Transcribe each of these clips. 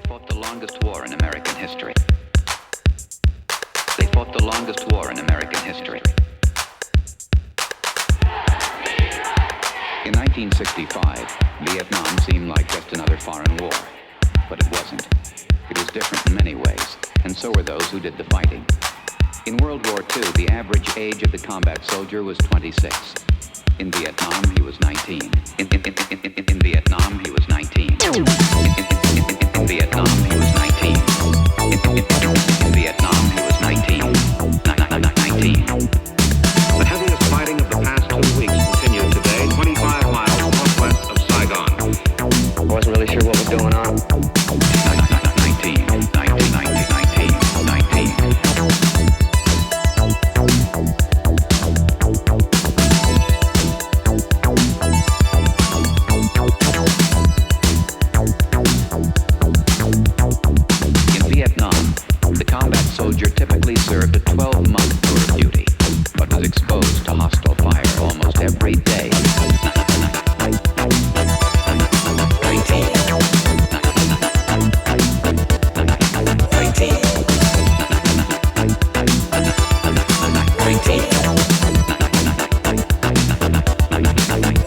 fought the longest war in American history. They fought the longest war in American history. In 1965, Vietnam seemed like just another foreign war. But it wasn't. It was different in many ways, and so were those who did the fighting. In World War II, the average age of the combat soldier was 26. In Vietnam, he was 19. In Vietnam, he was 19. In Vietnam, he was 19. In Vietnam, he was 19. 19. The heaviest fighting of the past 2 weeks continued today, 25 miles northwest of Saigon. I wasn't really sure what was going on. 19. In Vietnam, the combat soldier typically served a 12-month tour of duty, but was exposed to hostile fire almost every day.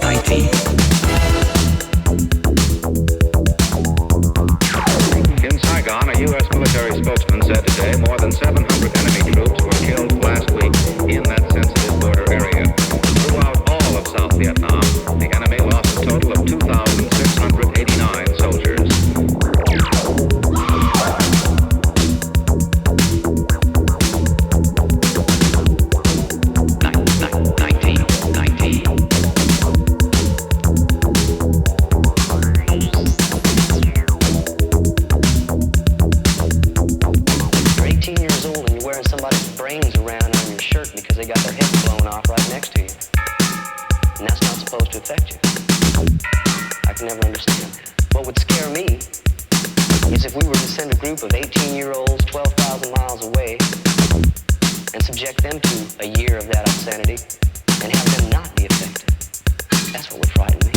19. In Saigon, a U.S. military spokesman said today more than 700 enemy troops were killed last week in that sensitive border area. Throughout all of South Vietnam, the enemy lost a total of 2,689 soldiers. Of 18-year-olds 12,000 miles away and subject them to a year of that obscenity and have them not be affected. That's what would frighten me.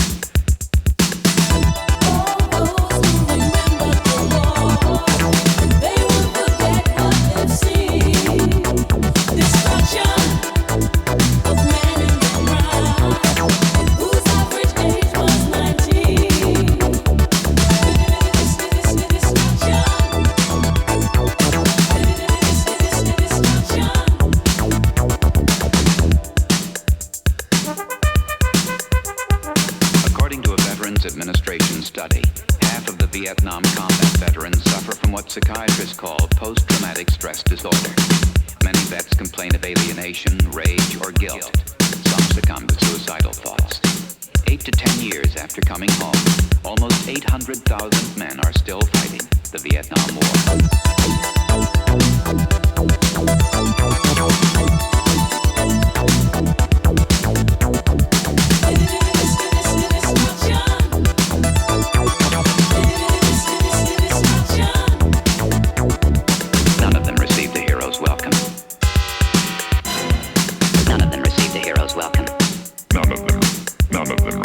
Administration study, half of the Vietnam combat veterans suffer from what psychiatrists call post-traumatic stress disorder. Many vets complain of alienation, rage, or guilt. Some succumb to suicidal thoughts. 8 to 10 years after coming home, almost 800,000 men are still fighting the Vietnam None of them received the hero's welcome. None of them received the hero's welcome. None of them. None of them.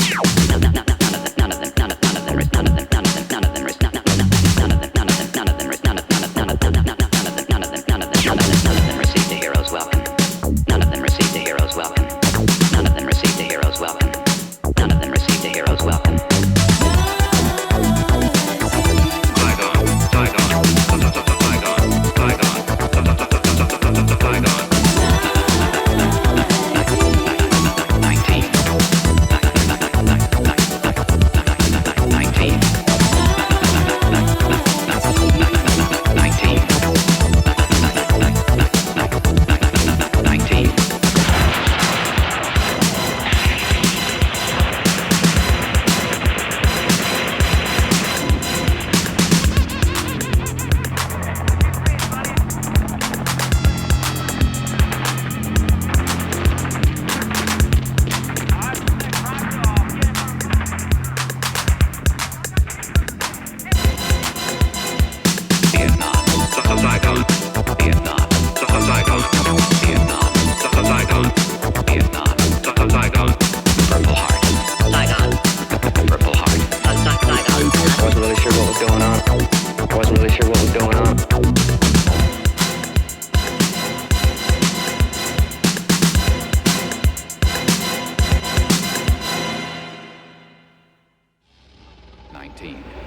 picture what was going on.